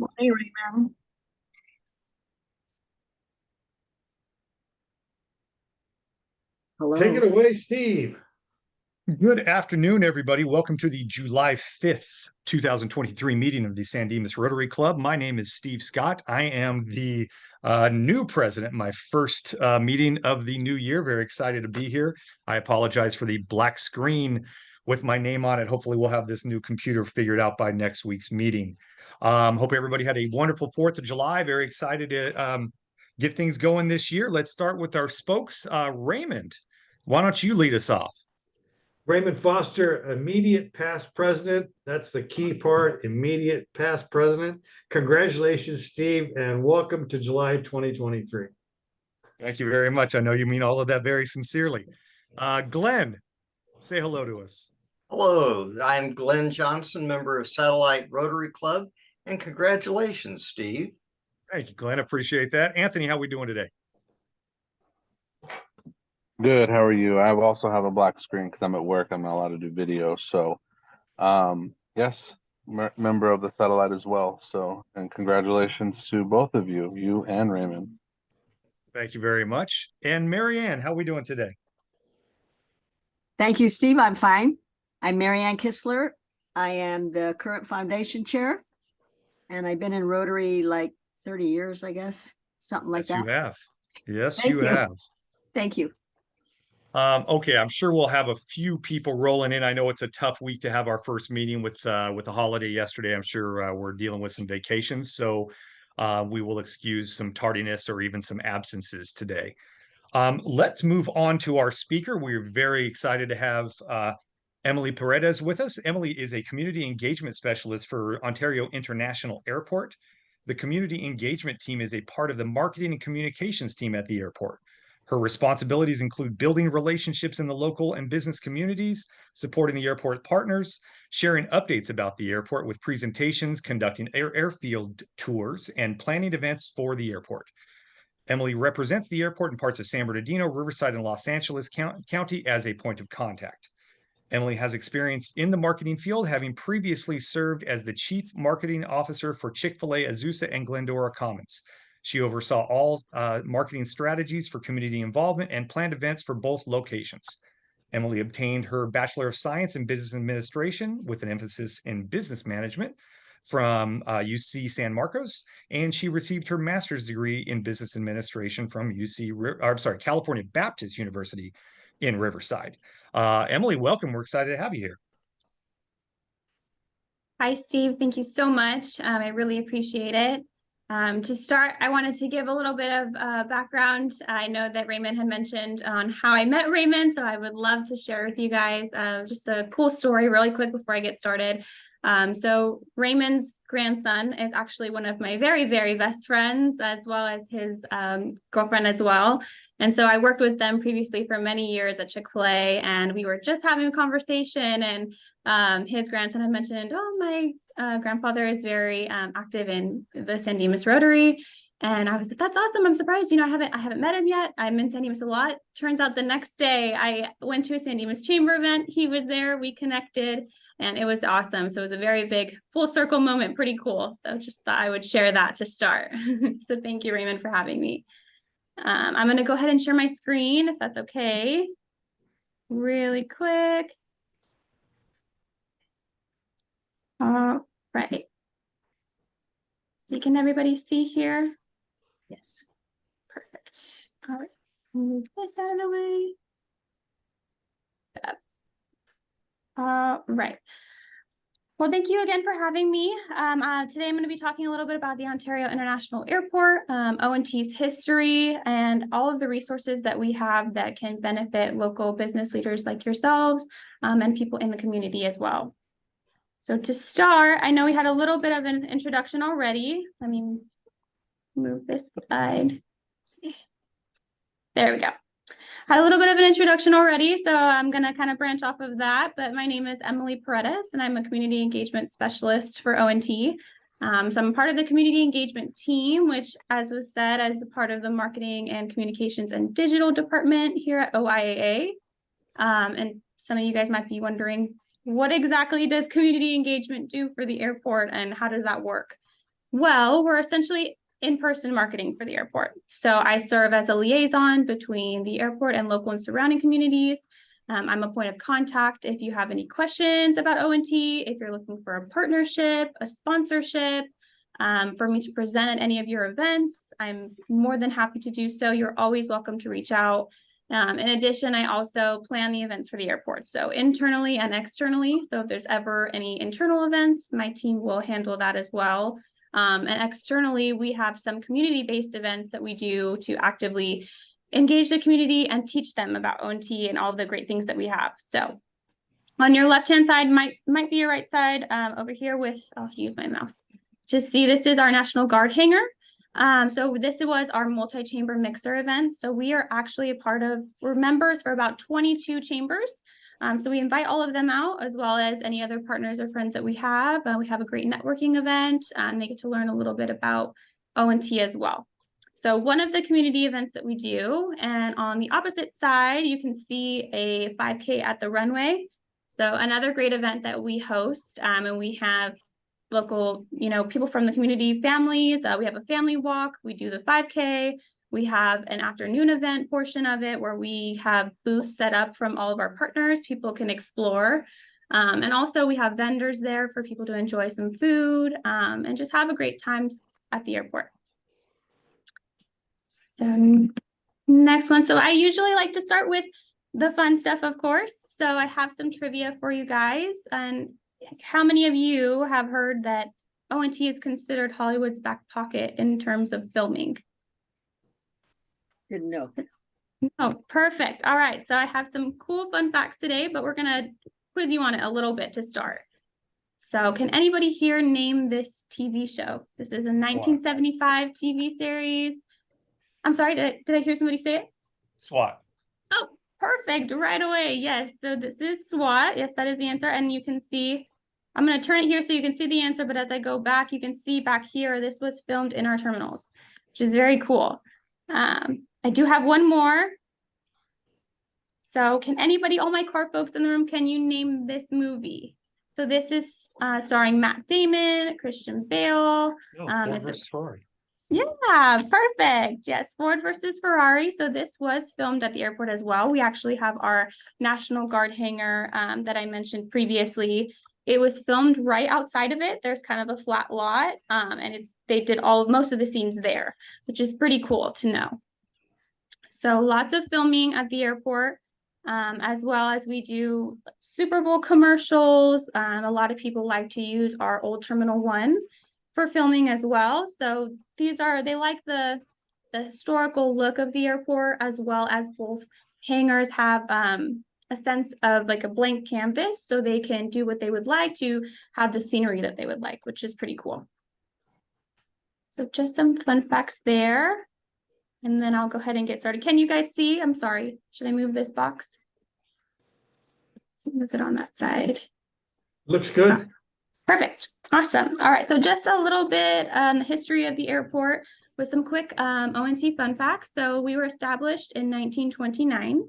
Morning, Raymond. Take it Hello. away, Steve. Good afternoon, everybody. Welcome to the July 5th, 2023 meeting of the San Dimas Rotary Club. My name is Steve Scott. I am the new president, my first meeting of the new year. Very excited to be here. I apologize for the black screen with my name on it. Hopefully we'll have this new computer figured out by next week's meeting. Hope everybody had a wonderful 4th of July. Very excited to get things going this year. Let's start with our spokes. Raymond, why don't you lead us off? Raymond Foster, immediate past president. That's the key part, immediate past president. Congratulations, Steve, and welcome to July 2023. Thank you very much. I know you mean all of that very sincerely. Glenn, say hello to us. Hello, I'm Glenn Johnson, member of Satellite Rotary Club, and congratulations, Steve. Thank you, Glenn. Appreciate that. Anthony, how are we doing today? Good. How are you? I also have a black screen because I'm at work. I'm not allowed to do video. So, yes, member of the satellite as well. So, and congratulations to both of you, you and Raymond. Thank you very much. And Marianne, how are we doing today? Thank you, Steve. I'm fine. I'm Marianne Kistler. I am the current foundation chair, and I've been in Rotary like 30 years, I guess, something like Yes, that. you have. Yes, Thank you you. have. Thank you. Okay, I'm sure we'll have a few people rolling in. I know it's a tough week to have our first meeting with the holiday yesterday. I'm sure we're dealing with some vacations, so we will excuse some tardiness or even some absences today. Let's move on to our speaker. We're very excited to have Emily Paredez with us. Emily is a community engagement specialist for Ontario International Airport. The community engagement team is a part of the marketing and communications team at the airport. Her responsibilities include building relationships in the local and business communities, supporting the airport partners, sharing updates about the airport with presentations, conducting airfield tours, and planning events for the airport. Emily represents the airport in parts of San Bernardino, Riverside, and Los Angeles County as a point of contact. Emily has experience in the marketing field, having previously served as the Chief Marketing Officer for Chick-fil-A, Azusa, and Glendora Commons. She oversaw all marketing strategies for community involvement and planned events for both locations. Emily obtained her Bachelor of Science in Business Administration with an emphasis in business management from UC San Marcos, and she received her master's degree in business administration from California Baptist University in Riverside. Emily, welcome. We're excited to have you here. Hi, Steve. Thank you so much. I really appreciate it. To start, I wanted to give a little bit of background. I know that Raymond had mentioned on how I met Raymond, so I would love to share with you guys just a cool story really quick before I get started. So Raymond's grandson is actually one of my very, very best friends, as well as his girlfriend as well. And so I worked with them previously for many years at Chick-fil-A, and we were just having a conversation, and his grandson had mentioned, oh, my grandfather is very active in the San Dimas Rotary. And I was like, that's awesome. I'm surprised, I haven't met him yet. I'm in San Dimas a lot. Turns out the next day I went to a San Dimas Chamber event. He was there, we connected, and it was awesome. So it was a very big full circle moment, pretty cool. So just thought I would share that to start. So thank you, Raymond, for having me. I'm going to go ahead and share my screen if that's okay. Really quick. All right. So can everybody see here? Yes. Perfect. All right. Move this out of the way. All right. Well, thank you again for having me. Today I'm going to be talking a little bit about the Ontario International Airport, ONT's history, and all of the resources that we have that can benefit local business leaders like yourselves and people in the community as well. So to start, I know we had a little bit of an introduction already. Let me move this slide. Let's see. There we go. Had a little bit of an introduction already, so I'm going to kind of branch off of that. But my name is Emily Paredez, and I'm a community engagement specialist for ONT. So I'm a part of the community engagement team, which, as was said, is a part of the marketing and communications and digital department here at OIAA. And some of you guys might be wondering, what exactly does community engagement do for the airport, and how does that work? Well, we're essentially in-person marketing for the airport. So I serve as a liaison between the airport and local and surrounding communities. I'm a point of contact if you have any questions about O&T, if you're looking for a partnership, a sponsorship, for me to present at any of your events. I'm more than happy to do so. You're always welcome to reach out. In addition, I also plan the events for the airport, so internally and externally. So if there's ever any internal events, my team will handle that as well. And externally, we have some community-based events that we do to actively engage the community and teach them about O&T and all the great things that we have. So on your left-hand side might be your right side, over here with, I'll use my mouse. Just see, this is our National Guard hangar. So this was our multi-chamber mixer event. So we are actually we're members for about 22 chambers. So we invite all of them out, as well as any other partners or friends that we have. We have a great networking event, and they get to learn a little bit about O&T as well. So one of the community events that we do, and on the opposite side, you can see a 5K at the runway. So another great event that we host, and we have local, people from the community, families. We have a family walk. We do the 5K. We have an afternoon event portion of it where we have booths set up from all of our partners. People can explore. And also we have vendors there for people to enjoy some food, and just have a great time at the airport. So next one. So I usually like to start with the fun stuff, of course. So I have some trivia for you guys. And how many of you have heard that O&T is considered Hollywood's back pocket in terms of filming? Didn't know. Oh, perfect. All right. So I have some cool fun facts today, but we're going to quiz you on it a little bit to start. So can anybody here name this TV show? This is a 1975 TV series. I'm sorry, did I hear somebody say it? SWAT. Oh, perfect. Right away. Yes. So this is SWAT. Yes, that is the answer. And you can see, I'm going to turn it here so you can see the answer. But as I go back, you can see back here, this was filmed in our terminals, which is very cool. I do have one more. So can anybody, all my car folks in the room, can you name this movie? So this is starring Matt Damon, Christian Bale. Ford versus Ferrari. Yeah, perfect. Yes, Ford versus Ferrari. So this was filmed at the airport as well. We actually have our National Guard hangar that I mentioned previously. It was filmed right outside of it. There's kind of a flat lot, and they did most of the scenes there, which is pretty cool to know. So lots of filming at the airport, as well as we do Super Bowl commercials. A lot of people like to use our old Terminal 1 for filming as well. So they like the historical look of the airport, as well as both hangars have a sense of like a blank canvas, so they can do what they would like to have the scenery that they would like, which is pretty cool. So just some fun facts there. And then I'll go ahead and get started. Can you guys see? I'm sorry. Should I move this box? Let's move it on that side. Looks good. Perfect. Awesome. All right. So just a little bit the history of the airport with some quick O&T fun facts. So we were established in 1929.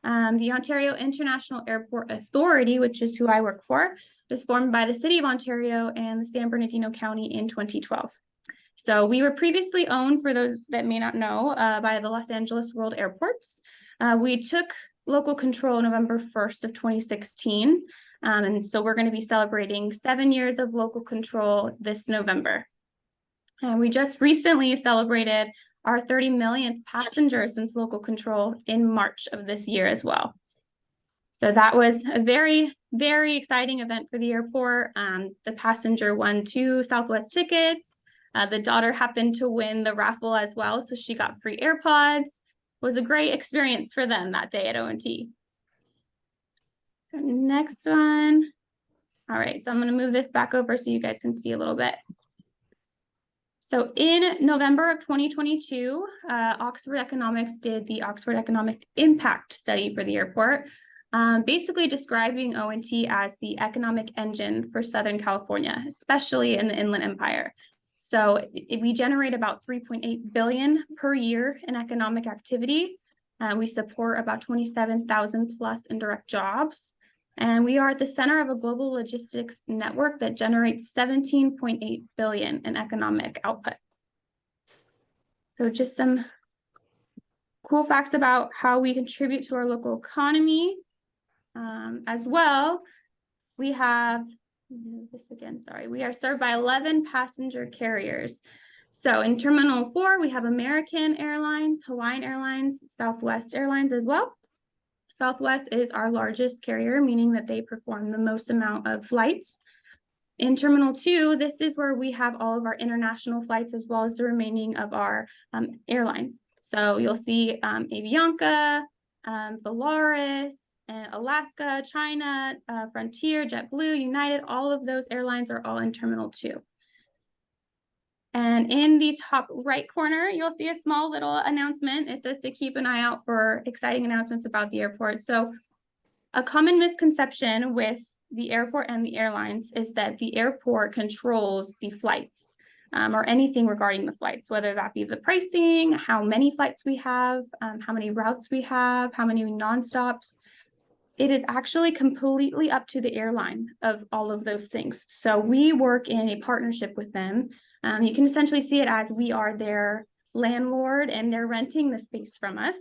The Ontario International Airport Authority, which is who I work for, was formed by the City of Ontario and the San Bernardino County in 2012. So we were previously owned, for those that may not know, by the Los Angeles World Airports. We took local control November 1st of 2016. And so we're going to be celebrating 7 years of local control this November. And we just recently celebrated our 30 millionth passenger since local control in March of this year as well. So that was a very, very exciting event for the airport. The passenger won 2 Southwest tickets. The daughter happened to win the raffle as well, so she got free AirPods. It was a great experience for them that day at O&T. So next one. All right, so I'm going to move this back over so you guys can see a little bit. So in November of 2022, Oxford Economics did the Oxford Economic Impact Study for the airport, basically describing O&T as the economic engine for Southern California, especially in the Inland Empire. So we generate about $3.8 billion per year in economic activity. We support about 27,000 plus indirect jobs. And we are at the center of a global logistics network that generates 17.8 billion in economic output. So just some cool facts about how we contribute to our local economy. As well, we have, this again, sorry, we are served by 11 passenger carriers. So in Terminal 4, we have American Airlines, Hawaiian Airlines, Southwest Airlines as well. Southwest is our largest carrier, meaning that they perform the most amount of flights. In Terminal 2, this is where we have all of our international flights as well as the remaining of our airlines. So you'll see Avianca, Volaris, Alaska, China, Frontier, JetBlue, United, all of those airlines are all in Terminal 2. And in the top right corner, you'll see a small little announcement. It says to keep an eye out for exciting announcements about the airport. So a common misconception with the airport and the airlines is that the airport controls the flights or anything regarding the flights, whether that be the pricing, how many flights we have, how many routes we have, how many nonstops. It is actually completely up to the airline of all of those things. So we work in a partnership with them. You can essentially see it as we are their landlord and they're renting the space from us.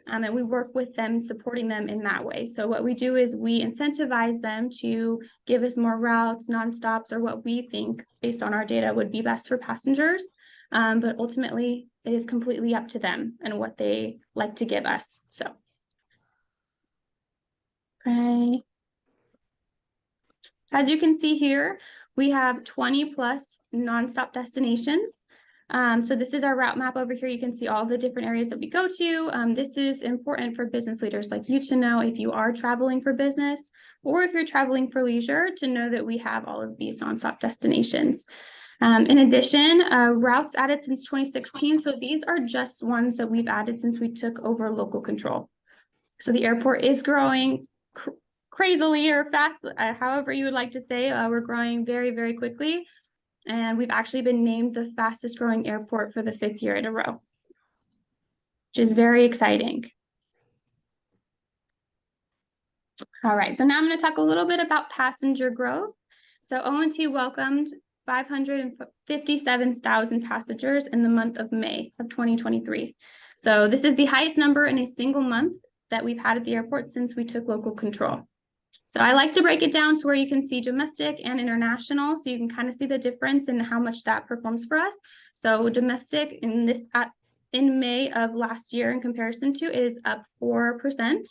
And we work with them, supporting them in that way. So what we do is we incentivize them to give us more routes, nonstops, or what we think based on our data would be best for passengers. But ultimately, it is completely up to them and what they like to give us. So. Okay. As you can see here, we have 20 plus nonstop destinations. So this is our route map over here. You can see all the different areas that we go to. This is important for business leaders like you to know if you are traveling for business or if you're traveling for leisure to know that we have all of these nonstop destinations. In addition, routes added since 2016. So these are just ones that we've added since we took over local control. So the airport is growing crazily or fast, however you would like to say. We're growing very, very quickly. And we've actually been named the fastest growing airport for the 5th year in a row, which is very exciting. All right, so now I'm going to talk a little bit about passenger growth. So O&T welcomed 557,000 passengers in the month of May of 2023. So this is the highest number in a single month that we've had at the airport since we took local control. So I like to break it down to where you can see domestic and international, so you can kind of see the difference in how much that performs for us. So domestic in May of last year in comparison to is up 4%.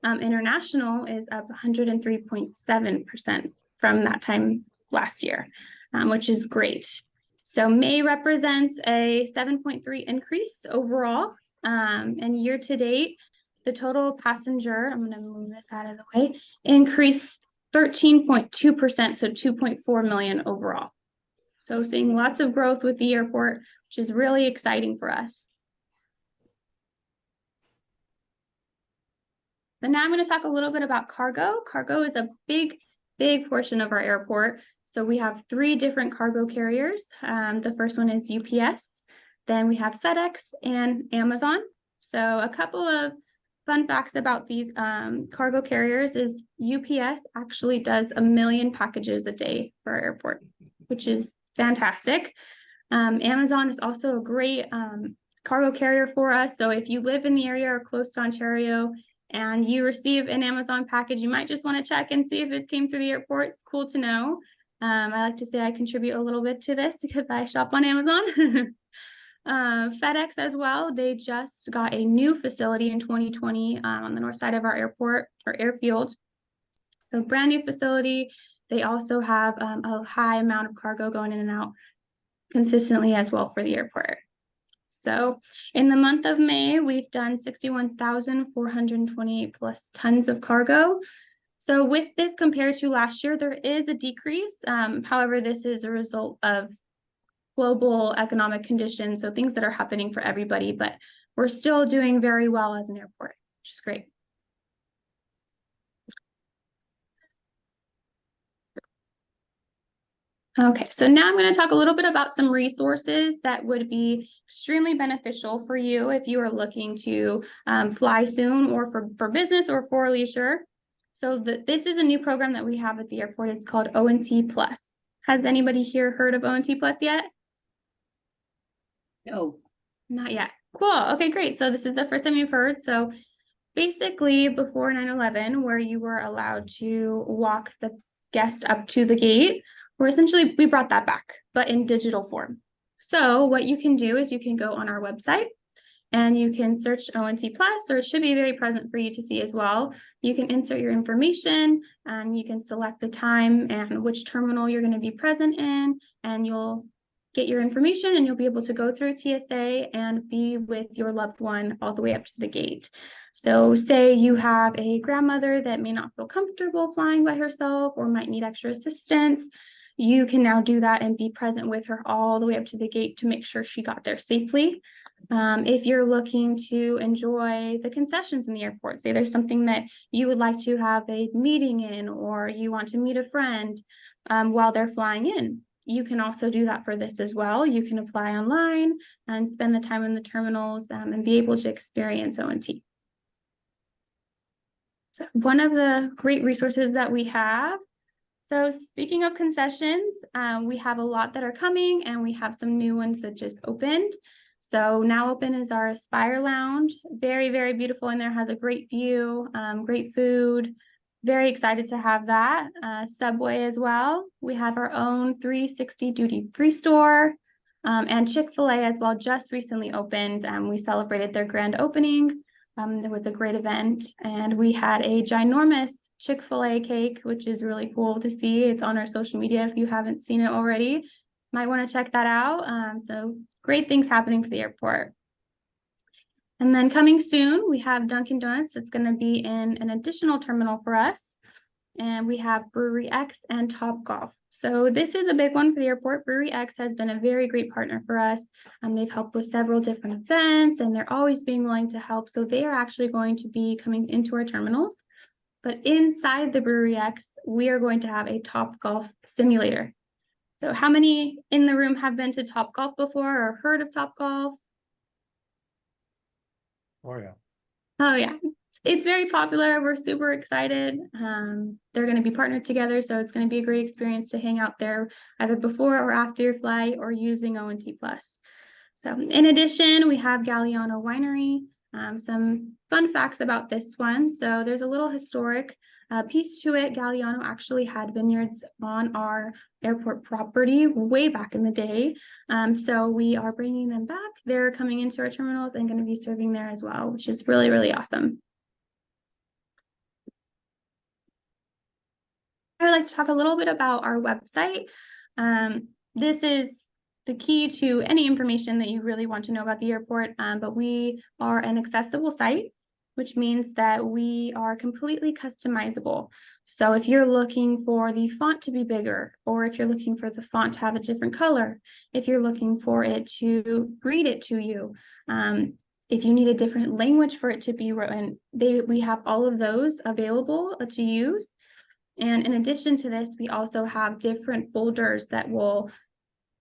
International is up 103.7% from that time last year, which is great. So May represents a 7.3 increase overall, and year to date, the total passenger, I'm going to move this out of the way, increased 13.2%, so 2.4 million overall. So seeing lots of growth with the airport, which is really exciting for us. So now I'm going to talk a little bit about cargo. Cargo is a big portion of our airport. So we have 3 different cargo carriers. The first one is UPS. Then we have FedEx and Amazon. So a couple of fun facts about these cargo carriers is UPS actually does 1 million packages a day for our airport, which is fantastic. Amazon is also a great cargo carrier for us. So if you live in the area or close to Ontario and you receive an Amazon package, you might just want to check and see if it came through the airport. It's cool to know. I like to say I contribute a little bit to this because I shop on Amazon. FedEx as well, they just got a new facility in 2020 on the north side of our airport or airfield. So brand new facility. They also have a high amount of cargo going in and out consistently as well for the airport. So in the month of May, we've done 61,428 plus tons of cargo. So with this compared to last year, there is a decrease. However, this is a result of global economic conditions, so things that are happening for everybody, but we're still doing very well as an airport, which is great. Okay, so now I'm going to talk a little bit about some resources that would be extremely beneficial for you if you are looking to fly soon or for business or for leisure. So this is a new program that we have at the airport. It's called O&T Plus. Has anybody here heard of O&T Plus yet? No. Not yet. Cool. Okay, great. So this is the first time you've heard. So basically before 9/11, where you were allowed to walk the guest up to the gate, we brought that back, but in digital form. So what you can do is you can go on our website and you can search O&T Plus, or it should be very present for you to see as well. You can insert your information and you can select the time and which terminal you're going to be present in, and you'll get your information and you'll be able to go through TSA and be with your loved one all the way up to the gate. So say you have a grandmother that may not feel comfortable flying by herself or might need extra assistance, you can now do that and be present with her all the way up to the gate to make sure she got there safely. If you're looking to enjoy the concessions in the airport, say there's something that you would like to have a meeting in, or you want to meet a friend while they're flying in, you can also do that for this as well. You can apply online and spend the time in the terminals and be able to experience O&T. So one of the great resources that we have. So speaking of concessions, we have a lot that are coming, and we have some new ones that just opened. So now open is our Aspire Lounge. Very, very beautiful in there, has a great view, great food. Very excited to have that. Subway as well. We have our own 360 duty-free store, and Chick-fil-A as well just recently opened. We celebrated their grand opening. There was a great event, and we had a ginormous Chick-fil-A cake, which is really cool to see. It's on our social media if you haven't seen it already. Might want to check that out. So great things happening for the airport. And then coming soon, we have Dunkin' Donuts. That's going to be in an additional terminal for us. And we have Brewery X and Topgolf. So this is a big one for the airport. Brewery X has been a very great partner for us. They've helped with several different events, and they're always being willing to help. So they are actually going to be coming into our terminals. But inside the Brewery X, we are going to have a Topgolf simulator. So how many in the room have been to Topgolf before or heard of Topgolf? Oh, yeah. Oh, yeah. It's very popular. We're super excited. They're going to be partnered together, so it's going to be a great experience to hang out there either before or after your flight or using O&T Plus. So in addition, we have Galliano Winery. Some fun facts about this one. So there's a little historic piece to it. Galliano actually had vineyards on our airport property way back in the day. So we are bringing them back. They're coming into our terminals and going to be serving there as well, which is really, really awesome. I'd like to talk a little bit about our website. This is the key to any information that you really want to know about the airport, but we are an accessible site, which means that we are completely customizable. So if you're looking for the font to be bigger, or if you're looking for the font to have a different color, if you're looking for it to read it to you, if you need a different language for it to be written, we have all of those available to use. And in addition to this, we also have different folders that will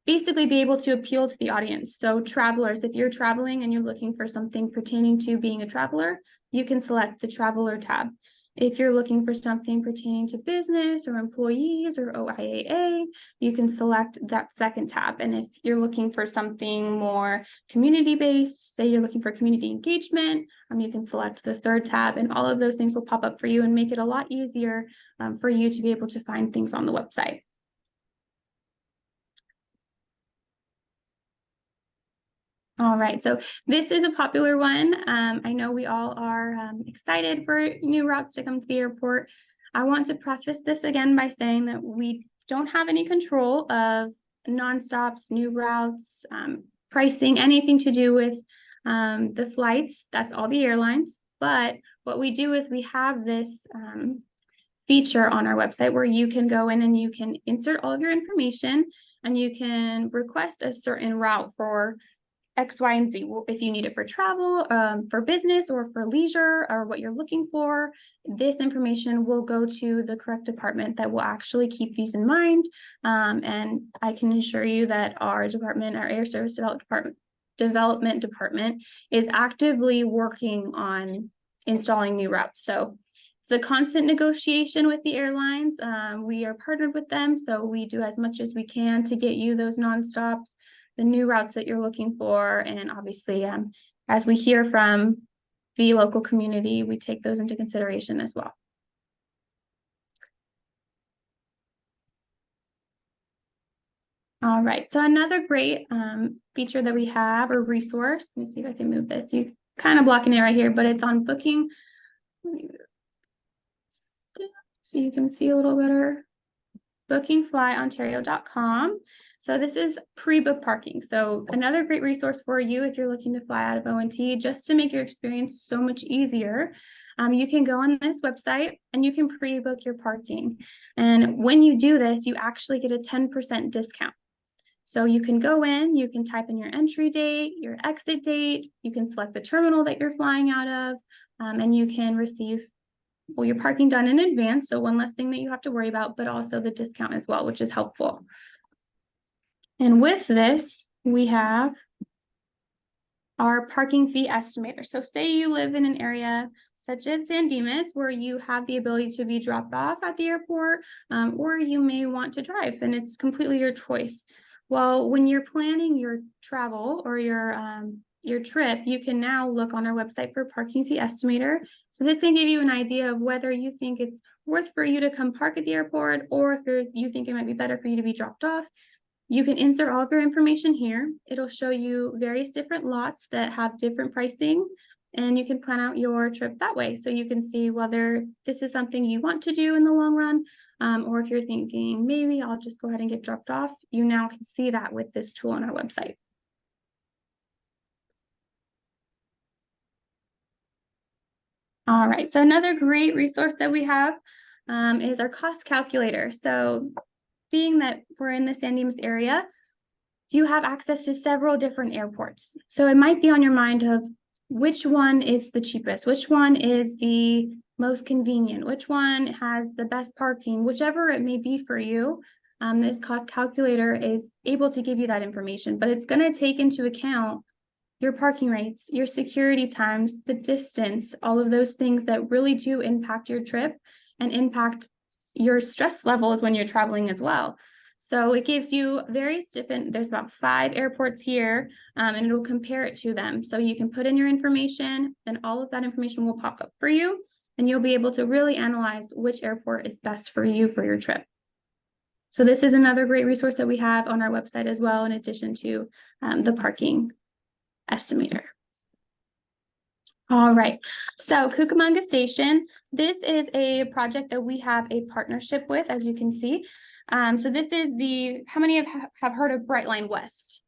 basically be able to appeal to the audience. So travelers, if you're traveling and you're looking for something pertaining to being a traveler, you can select the Traveler tab. If you're looking for something pertaining to business or employees or OIAA, you can select that second tab. And if you're looking for something more community-based, say you're looking for community engagement, you can select the third tab, and all of those things will pop up for you and make it a lot easier for you to be able to find things on the website. All right, so this is a popular one. I know we all are excited for new routes to come to the airport. I want to preface this again by saying that we don't have any control of nonstops, new routes, pricing, anything to do with the flights. That's all the airlines. But what we do is we have this feature on our website where you can go in and you can insert all of your information, and you can request a certain route for X, Y, and Z. If you need it for travel, for business, or for leisure, or what you're looking for, this information will go to the correct department that will actually keep these in mind. And I can assure you that our department, our Air Service Development Department, is actively working on installing new routes. So It's a constant negotiation with the airlines. We are partnered with them, so we do as much as we can to get you those nonstops, the new routes that you're looking for. And obviously, as we hear from the local community, we take those into consideration as well. All right, so another great feature that we have, or resource, let me see if I can move this. You kind of blocking it right here, but it's on booking. So you can see a little better. bookingflyontario.com. So this is pre-book parking. So another great resource for you if you're looking to fly out of O&T, just to make your experience so much easier. You can go on this website and you can pre-book your parking. And when you do this, you actually get a 10% discount. So you can go in, you can type in your entry date, your exit date, you can select the terminal that you're flying out of, and you can receive your parking done in advance. So one less thing that you have to worry about, but also the discount as well, which is helpful. And with this, we have our parking fee estimator. So say you live in an area such as San Dimas, where you have the ability to be dropped off at the airport, or you may want to drive, and it's completely your choice. Well, when you're planning your travel or your trip, you can now look on our website for parking fee estimator. So this can give you an idea of whether you think it's worth for you to come park at the airport, or if you think it might be better for you to be dropped off. You can insert all of your information here. It'll show you various different lots that have different pricing, and you can plan out your trip that way. So you can see whether this is something you want to do in the long run, or if you're thinking, maybe I'll just go ahead and get dropped off. You now can see that with this tool on our website. All right, so another great resource that we have is our cost calculator. So being that we're in the San Dimas area, you have access to several different airports. So it might be on your mind of which one is the cheapest, which one is the most convenient, which one has the best parking, whichever it may be for you. This cost calculator is able to give you that information, but it's going to take into account your parking rates, your security times, the distance, all of those things that really do impact your trip and impact your stress levels when you're traveling as well. So it gives you various different, there's about 5 airports here, and it'll compare it to them. So you can put in your information, and all of that information will pop up for you, and you'll be able to really analyze which airport is best for you for your trip. So this is another great resource that we have on our website as well, in addition to the parking estimator. All right, so Cucamonga Station, this is a project that we have a partnership with, as you can see. So this is how many have heard of Brightline West?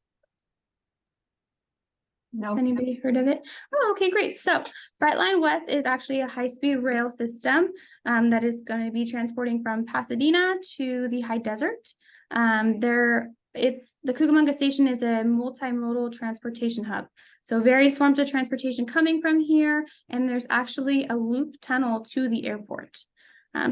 No. Has anybody heard of it? Oh, okay, great. So Brightline West is actually a high-speed rail system that is going to be transporting from Pasadena to the high desert. The Cucamonga Station is a multimodal transportation hub. So various forms of transportation coming from here, and there's actually a loop tunnel to the airport.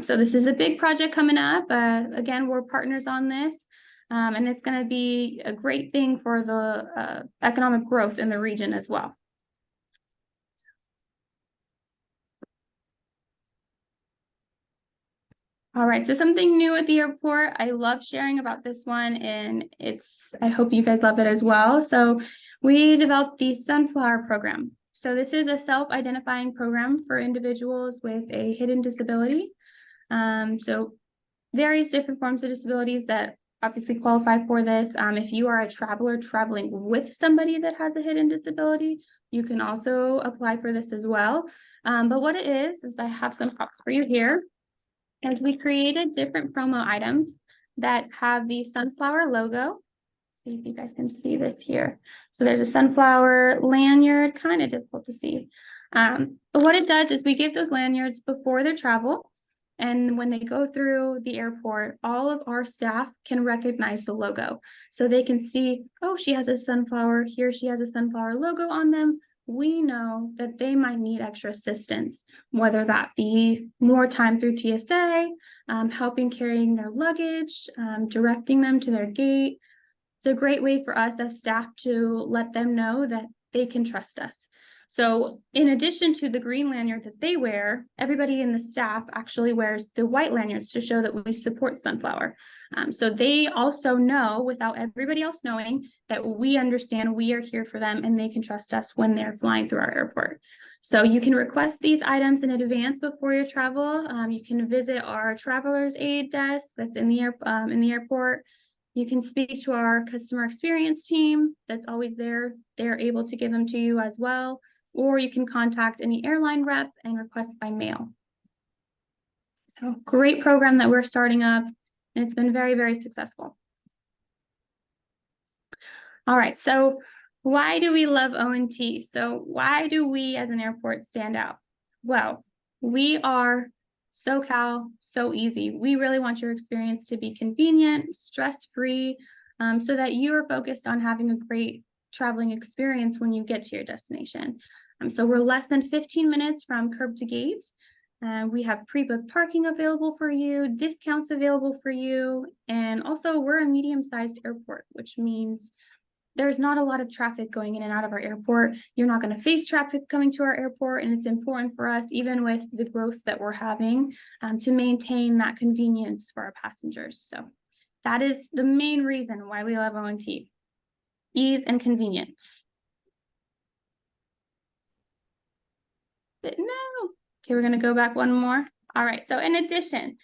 So this is a big project coming up. Again, we're partners on this, and it's going to be a great thing for the economic growth in the region as well. All right, so something new at the airport. I love sharing about this one, and I hope you guys love it as well. So we developed the Sunflower program. So this is a self-identifying program for individuals with a hidden disability. So various different forms of disabilities that obviously qualify for this. If you are a traveler traveling with somebody that has a hidden disability, you can also apply for this as well. But what it is I have some props for you here. As we created different promo items that have the sunflower logo. See if you guys can see this here. So there's a sunflower lanyard, kind of difficult to see. But what it does is we give those lanyards before their travel. And when they go through the airport, all of our staff can recognize the logo. So they can see, oh, she has a sunflower here. She has a sunflower logo on them. We know that they might need extra assistance, whether that be more time through TSA, helping carrying their luggage, directing them to their gate. It's a great way for us as staff to let them know that they can trust us. So in addition to the green lanyard that they wear, everybody in the staff actually wears the white lanyards to show that we support Sunflower. So they also know, without everybody else knowing, that we understand we are here for them and they can trust us when they're flying through our airport. So you can request these items in advance before your travel. You can visit our traveler's aid desk that's in the airport. You can speak to our customer experience team that's always there. They're able to give them to you as well. Or you can contact any airline rep and request by mail. So great program that we're starting up, and it's been very, very successful. All right, so why do we love O&T? So why do we as an airport stand out? Well, we are SoCal, so easy. We really want your experience to be convenient, stress-free, so that you are focused on having a great traveling experience when you get to your destination. So we're less than 15 minutes from curb to gate. We have pre-booked parking available for you, discounts available for you, and also we're a medium-sized airport, which means there's not a lot of traffic going in and out of our airport. You're not going to face traffic coming to our airport, and it's important for us, even with the growth that we're having, to maintain that convenience for our passengers. So that is the main reason why we love O&T. Ease and convenience. But no. Okay, we're going to go back one more. All right, so in addition,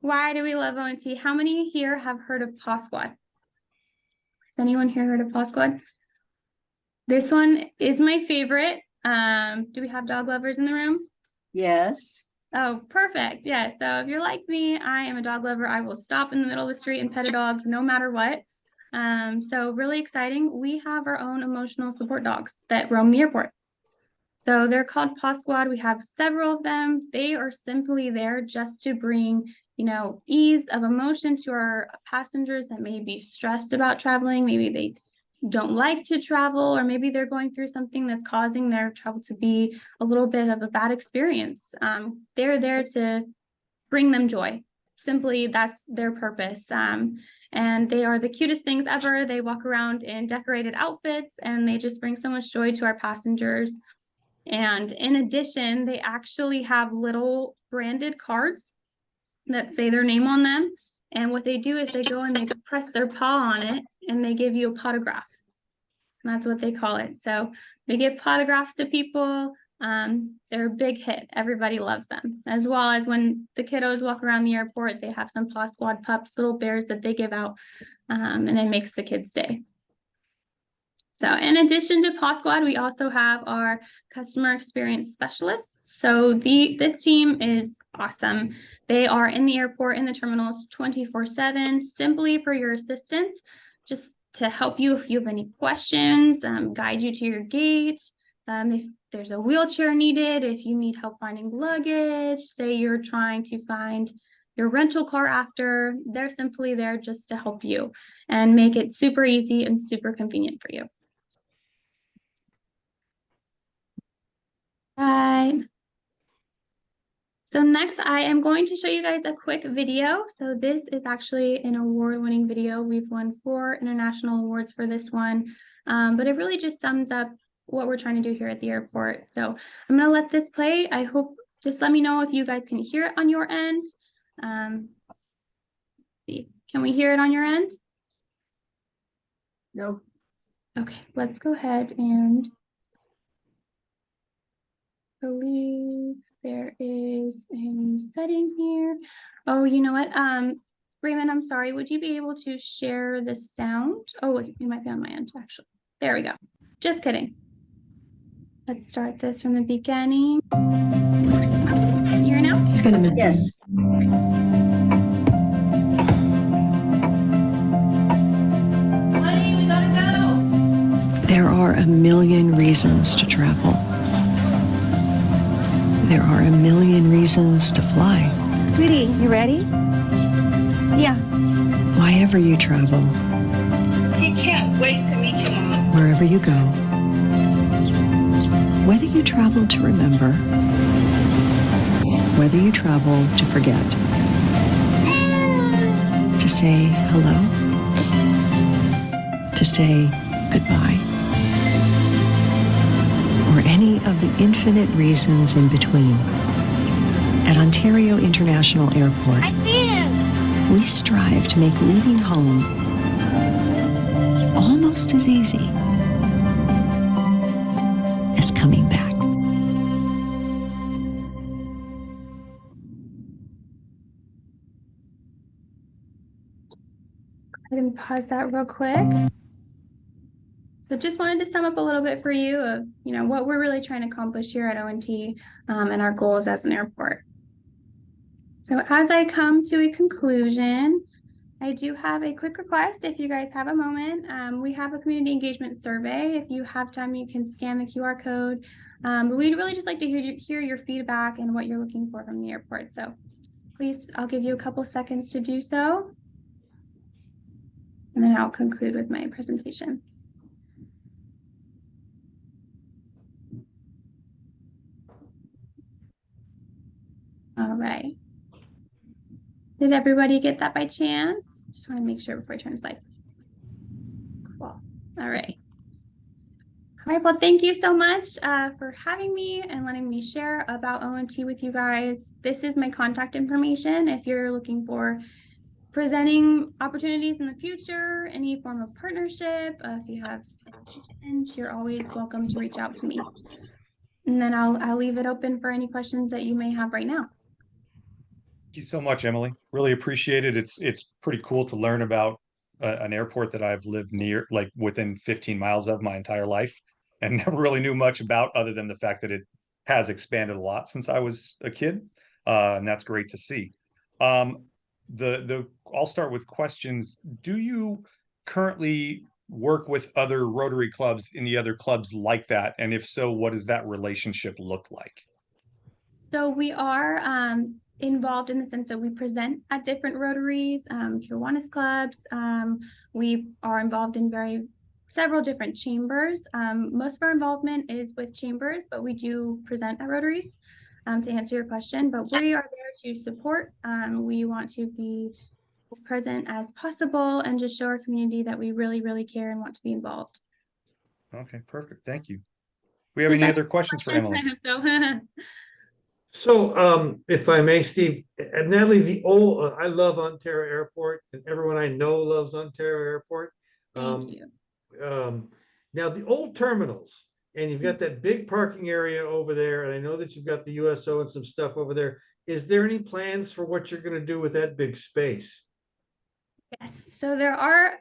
why do we love O&T? How many here have heard of Paw Squad? Has anyone here heard of Paw Squad? This one is my favorite. Do we have dog lovers in the room? Yes. Oh, perfect. Yeah, so if you're like me, I am a dog lover. I will stop in the middle of the street and pet a dog no matter what. So really exciting. We have our own emotional support dogs that roam the airport. So they're called Paw Squad. We have several of them. They are simply there just to bring, ease of emotion to our passengers that may be stressed about traveling. Maybe they don't like to travel, or maybe they're going through something that's causing their travel to be a little bit of a bad experience. They're there to bring them joy. Simply, that's their purpose. And they are the cutest things ever. They walk around in decorated outfits and they just bring so much joy to our passengers. And in addition, they actually have little branded cards that say their name on them. And what they do is they go and they press their paw on it and they give you a potograph. And that's what they call it. So they give potographs to people. They're a big hit. Everybody loves them. As well as when the kiddos walk around the airport, they have some Paw Squad pups, little bears that they give out, and it makes the kids' day. So in addition to Paw Squad, we also have our customer experience specialists. So this team is awesome. They are in the airport, in the terminals 24/7, simply for your assistance, just to help you if you have any questions, guide you to your gate. If there's a wheelchair needed, if you need help finding luggage, say you're trying to find your rental car after, they're simply there just to help you and make it super easy and super convenient for you. Right. So next, I am going to show you guys a quick video. So this is actually an award-winning video. We've won 4 international awards for this one, but it really just sums up what we're trying to do here at the airport. So I'm going to let this play. I hope, just let me know if you guys can hear it on your end. Can we hear it on your end? No. Okay, let's go ahead and believe there is a setting here. Oh, you know what? Raymond, I'm sorry. Would you be able to share the sound? Oh, wait, it might be on my end, actually. There we go. Just kidding. Let's start this from the beginning. Here now? He's gonna miss Yes. this. Honey, we gotta go. There are a million reasons to travel. There are a million reasons to fly. Sweetie, you ready? Yeah. Why ever you travel, He can't wait to meet you, Mom. wherever you go, whether you travel to remember, whether you travel to forget, to say hello, to say goodbye, or any of the infinite reasons in between. At Ontario International Airport, I see him. we strive to make leaving home almost as easy as coming back. I can pause that real quick. So just wanted to sum up a little bit for you of, what we're really trying to accomplish here at ONT and our goals as an airport. So as I come to a conclusion, I do have a quick request. If you guys have a moment, we have a community engagement survey. If you have time, you can scan the QR code. But we'd really just like to hear your feedback and what you're looking for from the airport. So please, I'll give you a couple seconds to do so. And then I'll conclude with my presentation. All right. Did everybody get that by chance? Just want to make sure before I turn the slide. Cool. All right. All right, well, thank you so much for having me and letting me share about ONT with you guys. This is my contact information. If you're looking for presenting opportunities in the future, any form of partnership, if you have questions, you're always welcome to reach out to me. And then I'll leave it open for any questions that you may have right now. Thank you so much, Emily. Really appreciate it. It's pretty cool to learn about an airport that I've lived near, like within 15 miles of my entire life, and never really knew much about, other than the fact that it has expanded a lot since I was a kid, and that's great to see. I'll start with questions. Do you currently work with other Rotary clubs, any other clubs like that? And if so, what does that relationship look like? So we are involved in the sense that we present at different Rotaries, Kiwanis clubs. We are involved in several different chambers. Most of our involvement is with chambers, but we do present at Rotaries to answer your question. But we are there to support. We want to be as present as possible and just show our community that we really, really care and want to be involved. Okay, perfect. Thank you. We have any other questions for Emily? I hope so. So, if I may, Steve, and Natalie, I love Ontario Airport, and everyone I know loves Ontario Airport. Thank you. Now the old terminals, and you've got that big parking area over there, and I know that you've got the USO and some stuff over there. Is there any plans for what you're going to do with that big space? Yes, so there are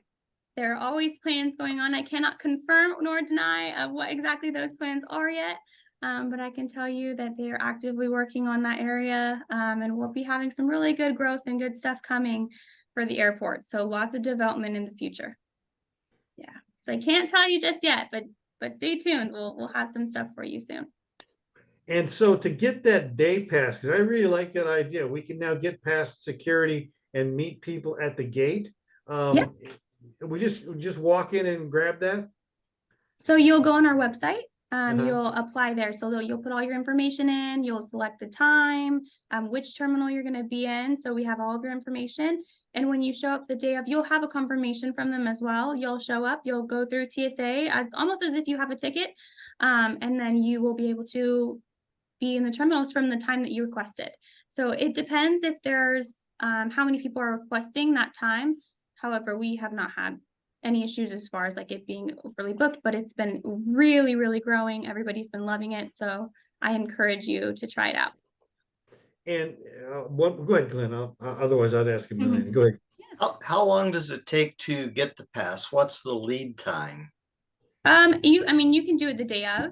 always plans going on. I cannot confirm nor deny what exactly those plans are yet. But I can tell you that they are actively working on that area, and we'll be having some really good growth and good stuff coming for the airport. So lots of development in the future. Yeah, so I can't tell you just yet, but stay tuned. We'll have some stuff for you soon. And so to get that day pass, because I really like that idea, we can now get past security and meet people at the gate. Yep. We just walk in and grab that. So you'll go on our website. You'll apply there. So you'll put all your information in, you'll select the time, which terminal you're going to be in. So we have all of your information. And when you show up the day of, you'll have a confirmation from them as well. You'll show up, you'll go through TSA almost as if you have a ticket. And then you will be able to be in the terminals from the time that you requested. So it depends if there's how many people are requesting that time. However, we have not had any issues as far as like it being overly booked, but it's been really, really growing. Everybody's been loving it. So I encourage you to try it out. And go ahead, Glenn. Otherwise I'd ask him. Mm-hmm. Go ahead. How long does it take to get the pass? What's the lead time? You can do it the day of.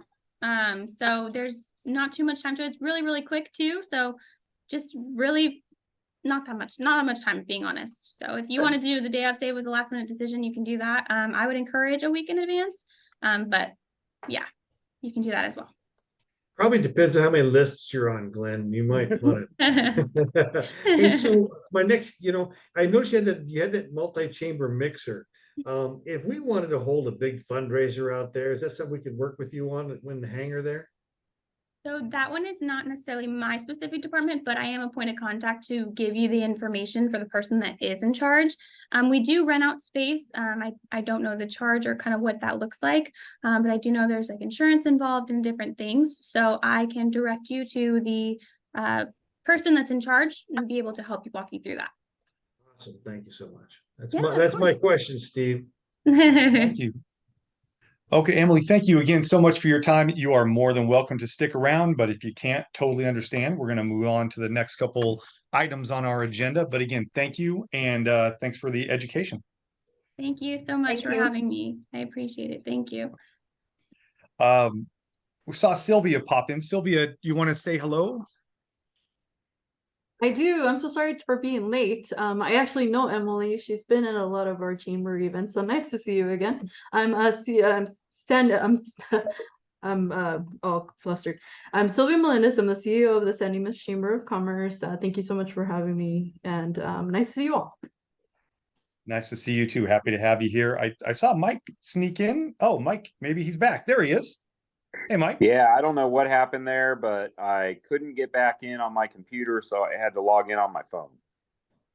So there's not too much time to it. It's really, really quick too. So just really not that much time, being honest. So if you wanted to do the day of, say it was a last minute decision, you can do that. I would encourage a week in advance. But yeah, you can do that as well. Probably depends on how many lists you're on, Glenn. You might want it. And so my next, I noticed you had that multi-chamber mixer. If we wanted to hold a big fundraiser out there, is that something we could work with you on in the hangar there? So that one is not necessarily my specific department, but I am a point of contact to give you the information for the person that is in charge. We do rent out space. I don't know the charge or kind of what that looks like, but I do know there's like insurance involved and different things. So I can direct you to the person that's in charge and be able to help you walk you through that. Awesome. Thank you so much. Yeah, of That's my course. question, Steve. Thank you. Okay, Emily, thank you again so much for your time. You are more than welcome to stick around, but if you can't, totally understand. We're going to move on to the next couple items on our agenda. But again, thank you, and thanks for the education. Thank you so much Thank for you. having me. I appreciate it. Thank you. We saw Sylvia pop in. Sylvia, you want to say hello? I do. I'm so sorry for being late. I actually know Emily. She's been at a lot of our chamber events. So nice to see you again. I'm all flustered. I'm Sylvia Melendez. I'm the CEO of the San Dimas Chamber of Commerce. Thank you so much for having me, and nice to see you all. Nice to see you too. Happy to have you here. I saw Mike sneak in. Oh, Mike, maybe he's back. There he is. Hey, Mike. Yeah, I don't know what happened there, but I couldn't get back in on my computer, so I had to log in on my phone.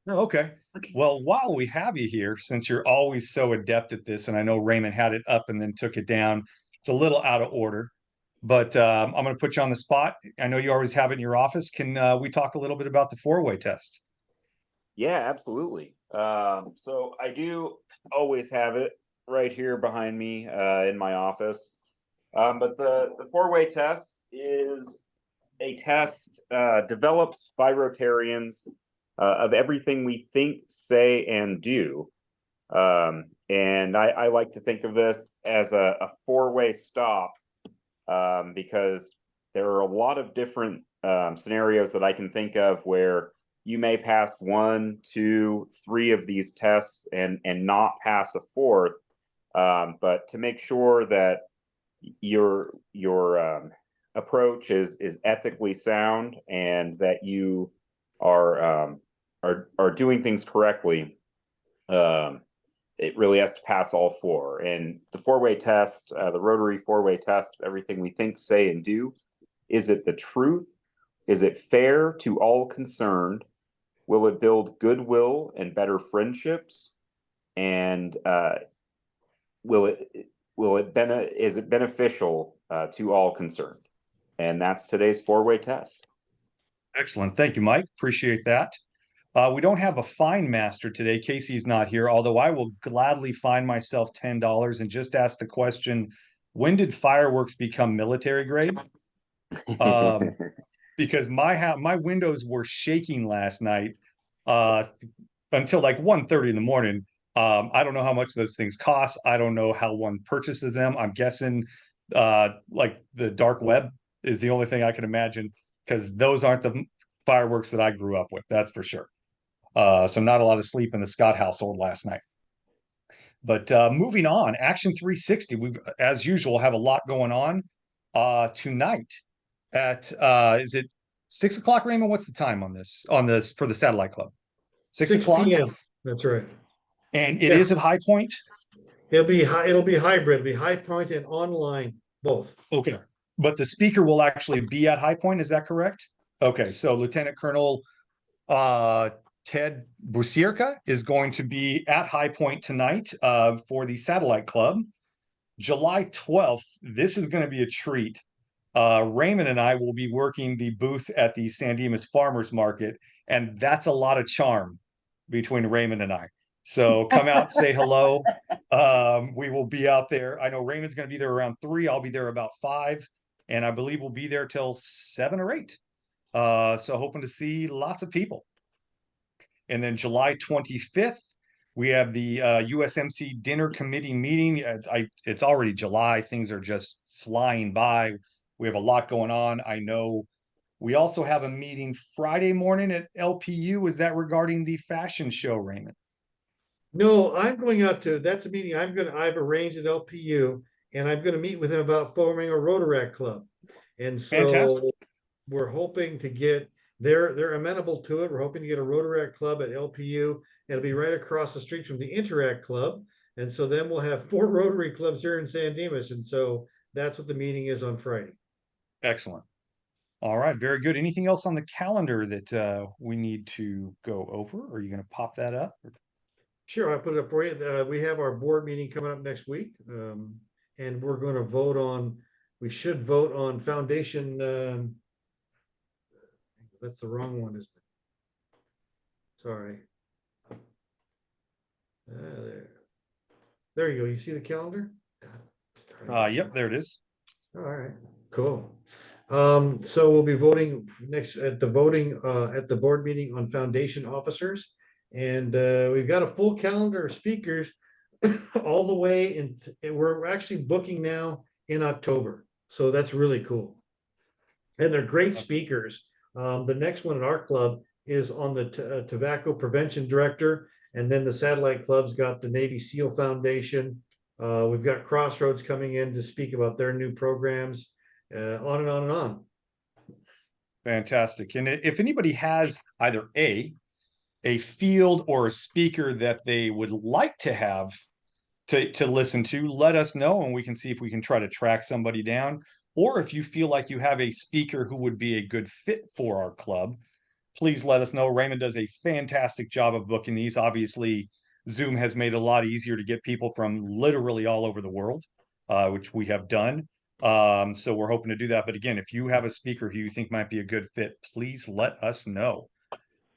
Oh, okay. Well, while we have you here, since you're always so adept at this, and I know Raymond had it up and then took it down, it's a little out of order, but I'm going to put you on the spot. I know you always have it in your office. Can we talk a little bit about the four-way test? Yeah, absolutely. So I do always have it right here behind me in my office. But the four-way test is a test developed by Rotarians of everything we think, say, and do. And I like to think of this as a four-way stop because there are a lot of different scenarios that I can think of where you may pass 1, 2, 3 of these tests and not pass a fourth. But to make sure that your approach is ethically sound and that you are doing things correctly, it really has to pass all 4. And the four-way test, the Rotary four-way test, everything we think, say, and do, is it the truth? Is it fair to all concerned? Will it build goodwill and better friendships? And is it beneficial to all concerned? And that's today's four-way test. Excellent. Thank you, Mike. Appreciate that. We don't have a fine master today. Casey's not here, although I will gladly fine myself $10 and just ask the question, when did fireworks become military grade? Because my windows were shaking last night until like 1:30 in the morning. I don't know how much those things cost. I don't know how one purchases them. I'm guessing like the dark web is the only thing I can imagine, because those aren't the fireworks that I grew up with, that's for sure. So not a lot of sleep in the Scott household last night. But moving on, Action 360, we, as usual, have a lot going on tonight at, is it 6 o'clock, Raymond? What's the time on this for the Satellite Club? 6 o'clock? PM. That's right. And it is at High Point? It'll be hybrid. It'll be High Point and online, both. Okay. But the speaker will actually be at High Point, is that correct? Okay, so Lieutenant Colonel Ted Busierka is going to be at High Point tonight for the Satellite Club. July 12th, this is going to be a treat. Raymond and I will be working the booth at the San Dimas Farmers Market, and that's a lot of charm between Raymond and I. So come out, say hello. We will be out there. I know Raymond's going to be there around 3. I'll be there about 5, and I believe we'll be there till 7 or 8. So hoping to see lots of people. And then July 25th, we have the USMC Dinner Committee meeting. It's already July. Things are just flying by. We have a lot going on. I know we also have a meeting Friday morning at LPU. Is that regarding the fashion show, Raymond? No, I'm going out to, that's a meeting I've arranged at LPU, and I'm going to meet with him about forming a Rotaract club. And so Fantastic. We're hoping to get, they're amenable to it. We're hoping to get a Rotaract club at LPU. It'll be right across the street from the Interact Club. And so then we'll have 4 Rotary clubs here in San Dimas. And so that's what the meeting is on Friday. Excellent. All right, very good. Anything else on the calendar that we need to go over? Are you going to pop that up? Sure, I put it up for you. We have our board meeting coming up next week. And we're going to vote on, we should vote on foundation. That's the wrong one, isn't it? Sorry. There you go. You see the calendar? Yep, there it is. All right, cool. So we'll be voting next at the board meeting on foundation officers. And we've got a full calendar of speakers all the way in, we're actually booking now in October. So that's really cool. And they're great speakers. The next one at our club is on the tobacco prevention director. And then the satellite club's got the Navy SEAL Foundation. We've got Crossroads coming in to speak about their new programs, on and on and on. Fantastic. And if anybody has either a field or a speaker that they would like to have to listen to, let us know and we can see if we can try to track somebody down. Or if you feel like you have a speaker who would be a good fit for our club, please let us know. Raymond does a fantastic job of booking these. Obviously, Zoom has made it a lot easier to get people from literally all over the world, which we have done. So we're hoping to do that. But again, if you have a speaker who you think might be a good fit, please let us know.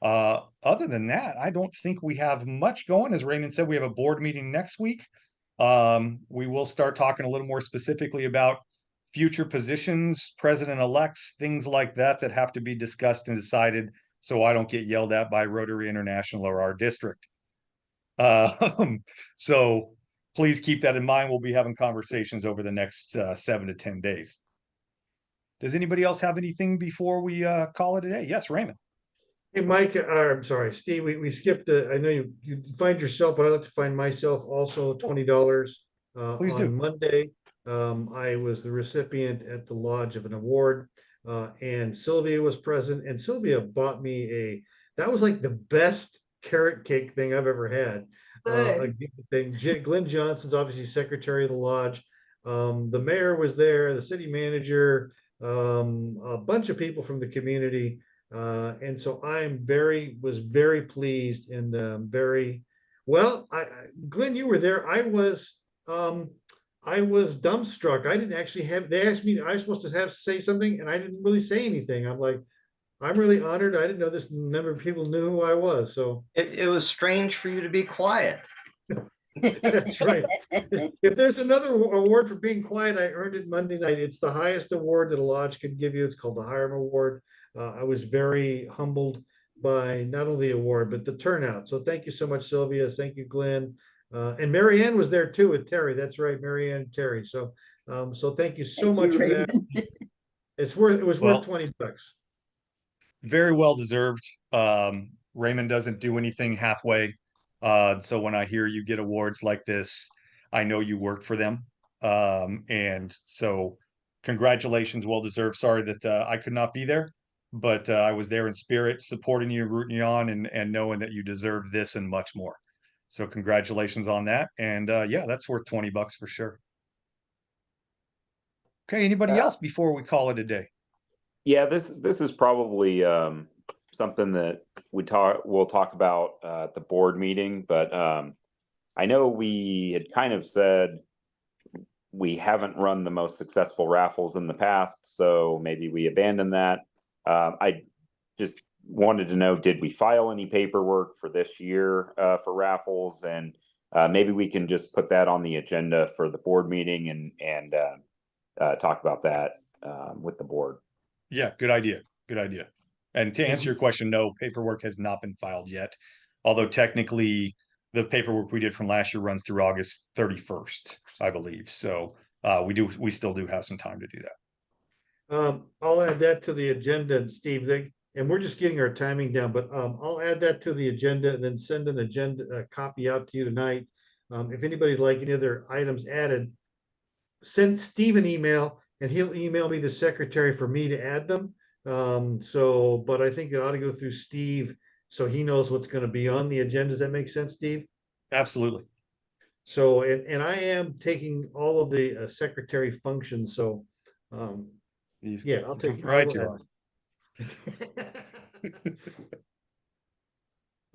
Other than that, I don't think we have much going. As Raymond said, we have a board meeting next week. We will start talking a little more specifically about future positions, president-elects, things like that have to be discussed and decided so I don't get yelled at by Rotary International or our district. So please keep that in mind. We'll be having conversations over the next 7 to 10 days. Does anybody else have anything before we call it a day? Yes, Raymond. Hey, Mike, I'm sorry, Steve, we skipped I know you find yourself, but I'd like to find myself also $20 Please on do. Monday. I was the recipient at the lodge of an award, and Sylvia was present, and Sylvia bought me that was like the best carrot cake thing I've ever had. Glenn Johnson's obviously secretary of the lodge. The mayor was there, the city manager, a bunch of people from the community. And so was very pleased and very well. Glenn, you were there. I was dumbstruck. I didn't actually they asked me, I was supposed to say something and I didn't really say anything. I'm like, I'm really honored. I didn't know this number of people knew who I was. So it was strange for you to be quiet. that's right. If there's another award for being quiet, I earned it Monday night. It's the highest award that a lodge could give you. It's called the Hiram Award. I was very humbled by not only the award, but the turnout. So thank you so much, Sylvia. Thank you, Glenn. And Marianne was there too with Terry. That's right, Marianne and Terry. So thank you so much for that. It was worth $20. Very well deserved. Raymond doesn't do anything halfway. So when I hear you get awards like this, I know you worked for them. And so congratulations, well deserved. Sorry that I could not be there, but I was there in spirit, supporting you, rooting you on, and knowing that you deserve this and much more. So congratulations on that. And yeah, that's worth $20 for sure. Okay, anybody else before we call it a day? Yeah, this is probably something that we'll talk about at the board meeting, but I know we had kind of said we haven't run the most successful raffles in the past, so maybe we abandoned that. I just wanted to know, did we file any paperwork for this year for raffles? And maybe we can just put that on the agenda for the board meeting and talk about that with the board. Yeah, good idea. Good idea. And to answer your question, no, paperwork has not been filed yet. Although technically the paperwork we did from last year runs through August 31st, I believe. So we still do have some time to do that. I'll add that to the agenda, Steve, and we're just getting our timing down, but I'll add that to the agenda and then send a copy out to you tonight. If anybody'd like any other items added, send Steve an email and he'll email me the secretary for me to add them. But I think it ought to go through Steve so he knows what's going to be on the agenda. Does that make sense, Steve? Absolutely. So, and I am taking all of the secretary functions. So, yeah, I'll take right.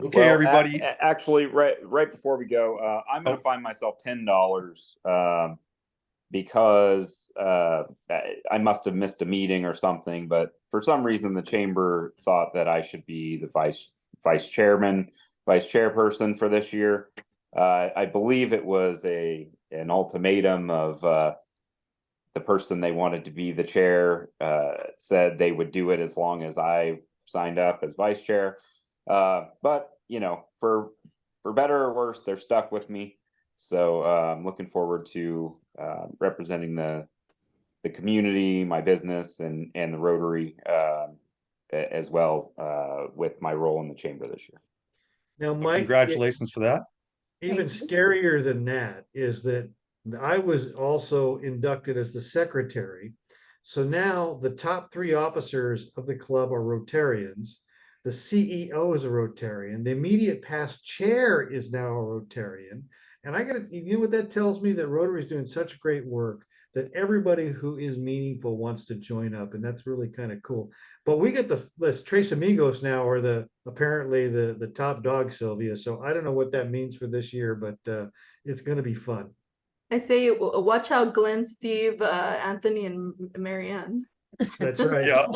Okay, Well, everybody. Actually, right before we go, I'm going to find myself $10 because I must have missed a meeting or something. But for some reason, the chamber thought that I should be the vice chairperson for this year. I believe it was an ultimatum of the person they wanted to be the chair said they would do it as long as I signed up as vice chair. But for better or worse, they're stuck with me. So I'm looking forward to representing the community, my business, and the Rotary as well with my role in the chamber this year. Now, Mike, Congratulations for that. even scarier than that is that I was also inducted as the secretary. So now the top 3 officers of the club are Rotarians. The CEO is a Rotarian. The immediate past chair is now a Rotarian. And you know what that tells me? That Rotary is doing such great work that everybody who is meaningful wants to join up. And that's really kind of cool. But we get the Tres Amigos now are apparently the top dog, Sylvia. So I don't know what that means for this year, but it's going to be fun. I say, watch out, Glenn, Steve, Anthony, and Marianne. That's right. Yeah.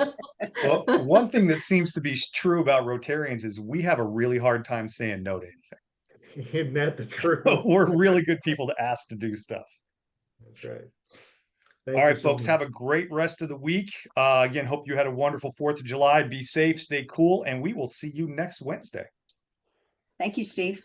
Well, one thing that seems to be true about Rotarians is we have a really hard time saying no to anything. Isn't that the truth? We're really good people to ask to do stuff. That's right. All right, folks, have a great rest of the week. Again, hope you had a wonderful 4th of July. Be safe, stay cool, and we will see you next Wednesday. Thank you, Steve.